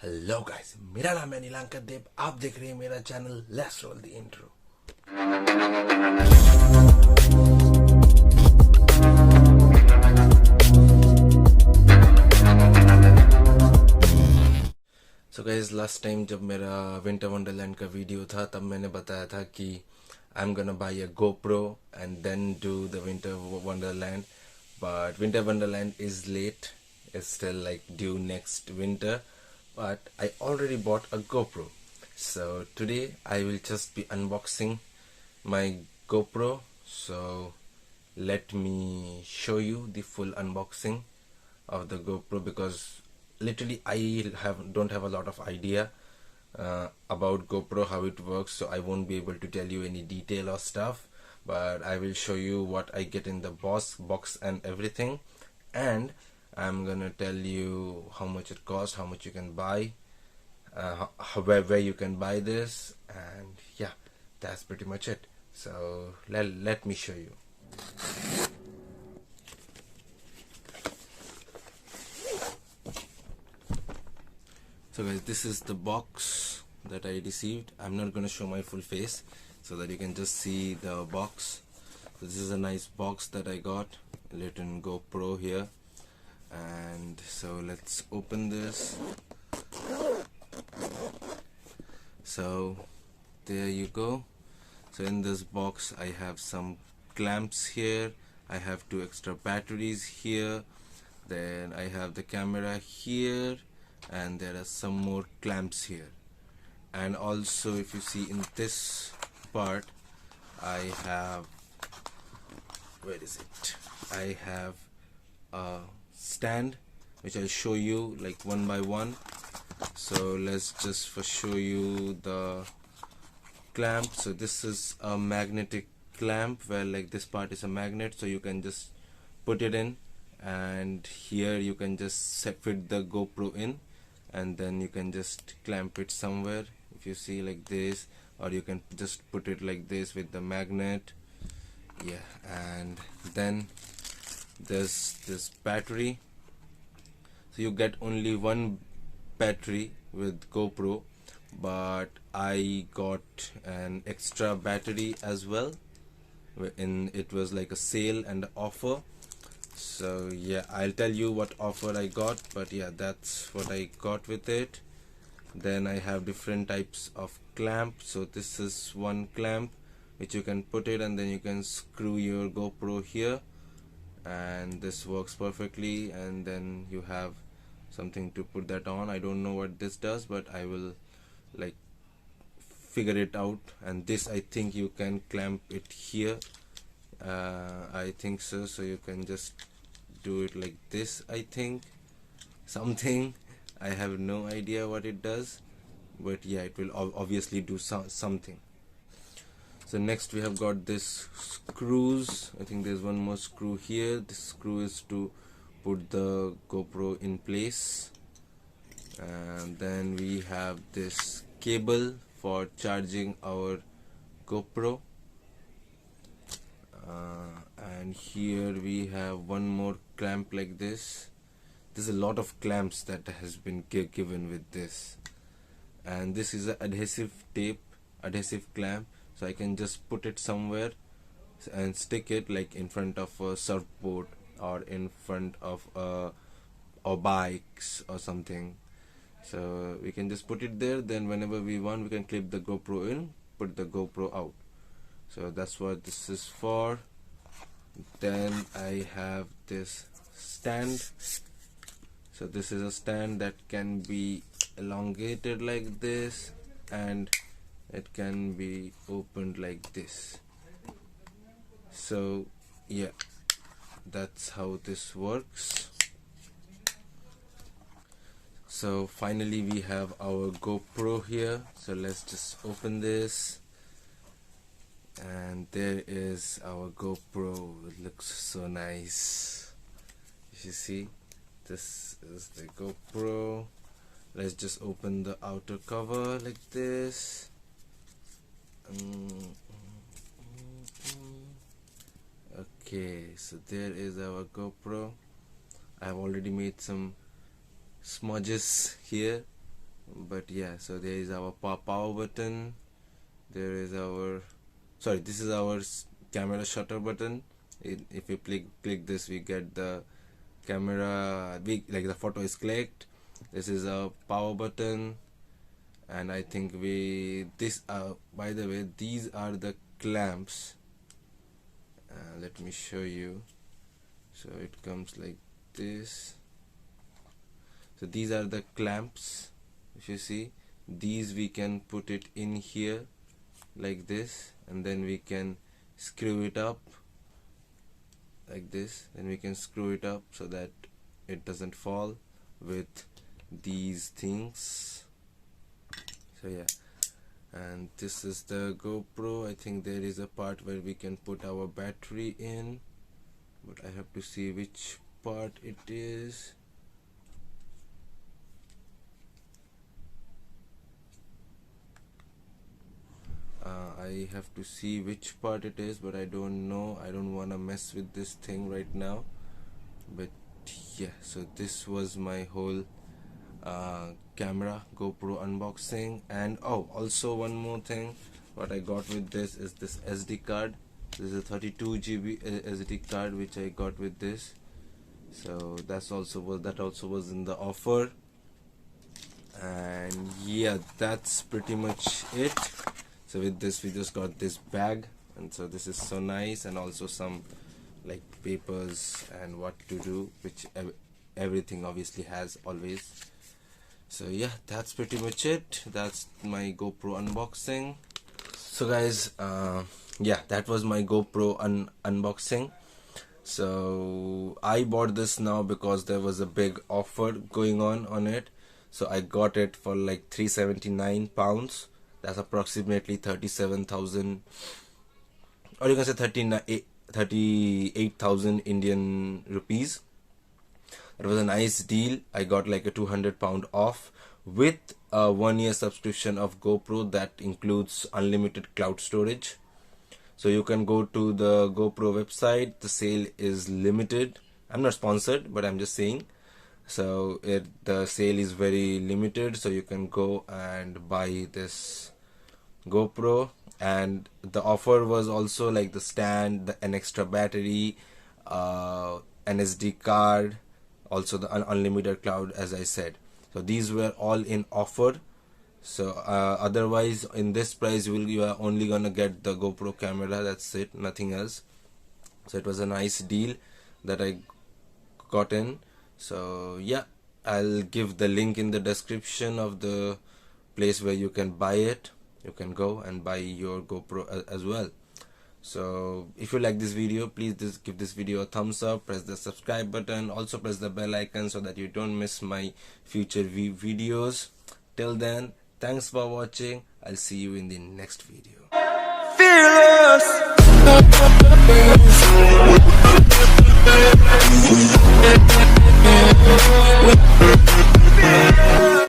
Hello guys, मेरा नाम है नीलांकर देव। आप देख रहे हैं मेरा channel let's roll the intro. So guys, last time जब मेरा विंटर वंडरलैंड का वीडियो था तब मैंने बताया था कि I am gonna buy a GoPro and then do the winter wonderland, but winter wonderland is late. It's still like due next winter, but I already bought a GoPro. So today I will just be unboxing my GoPro. So let me show you the full unboxing of the GoPro, because literally I don't have a lot of idea about GoPro, how it works, so I won't be able to tell you any detail or stuff, but I will show you what I get in the box and everything, and I'm gonna tell you how much it costs, how much you can buy, where you can buy this, and yeah, that's pretty much it. So let me show you. So guys, this is the box that I received. I'm not gonna show my full face so that you can just see the box. So this is a nice box that I got, written GoPro here. And so let's open this. So there you go. So in this box I have some clamps here, I have 2 extra batteries here, then I have the camera here, and there are some more clamps here. And also, if you see in this part, I have, where is it, I have a stand which I'll show you like one by one. So let's just first show you the clamp. So this is a magnetic clamp where like this part is a magnet, so you can just put it in, and here you can just fit the GoPro in, and then you can just clamp it somewhere, if you see, like this, or you can just put it like this with the magnet. Yeah, and then there's this battery. So you get only one battery with GoPro, but I got an extra battery as well. It was like a sale and offer. So yeah, I'll tell you what offer I got, but yeah, that's what I got with it. Then I have different types of clamp. So this is one clamp which you can put it, and then you can screw your GoPro here, and this works perfectly. And then you have something to put that on. I don't know what this does, but I will like figure it out. And this, I think you can clamp it here, I think so. So you can just do it like this, I think, something. I have no idea what it does, but yeah, it will obviously do something. So next we have got this screws. I think there's one more screw here. This screw is to put the GoPro in place. And then we have this cable for charging our GoPro. And here we have one more clamp like this. There's a lot of clamps that has been given with this. And this is an adhesive clamp, so I can just put it somewhere and stick it like in front of a surfboard or in front of or bikes or something. So we can just put it there, then whenever we want we can clip the GoPro in, put the GoPro out. So that's what this is for. Then I have this stand. So this is a stand that can be elongated like this, and it can be opened like this. So yeah, that's how this works. So finally we have our GoPro here. So let's just open this, and there is our GoPro. It looks so nice. You see, this is the GoPro. Let's just open the outer cover like this. Okay, so there is our GoPro. I have already made some smudges here But yeah, so there is our power button. There is our, sorry, this is our camera shutter button. If we click this, we get the camera, like the photo is clicked. This is a power button. And I think by the way, these are the clamps. Let me show you. So it comes like this. So these are the clamps. If you see, these we can put it in here like this, and then we can screw it up like this. Then we can screw it up so that it doesn't fall with these things. So yeah, and this is the GoPro. I think there is a part where we can put our battery in, but I have to see which part it is. I have to see which part it is, but I don't know. I don't want to mess with this thing right now. But yeah, so this was my whole camera GoPro unboxing. And oh, also one more thing, what I got with this is this SD card. This is a 32 GB SD card which I got with this. So that also was in the offer. And yeah, that's pretty much it. So with this we just got this bag, and so this is so nice, and also some like papers and what to do, which everything obviously has always. So yeah, that's pretty much it. That's my GoPro unboxing. So guys, yeah, that was my GoPro unboxing. So I bought this now because there was a big offer going on it. So I got it for like £379. That's approximately 37,000, or you can say 38,000 Indian rupees. It was a nice deal. I got like a £200 off with a 1-year subscription of GoPro that includes unlimited cloud storage. So you can go to the GoPro website. The sale is limited. I'm not sponsored, but I'm just saying. So the sale is very limited, so you can go and buy this GoPro. And the offer was also like the stand, an extra battery, an SD card, also the unlimited cloud, as I said. So these were all in offer. So otherwise in this price you are only gonna get the GoPro camera, that's it, nothing else. So it was a nice deal that I got in. So yeah, I'll give the link in the description of the place where you can buy it. You can go and buy your GoPro as well. So if you like this video, please just give this video a thumbs up, press the subscribe button, also press the bell icon so that you don't miss my future videos. Till then, thanks for watching. I'll see you in the next video. Fearless.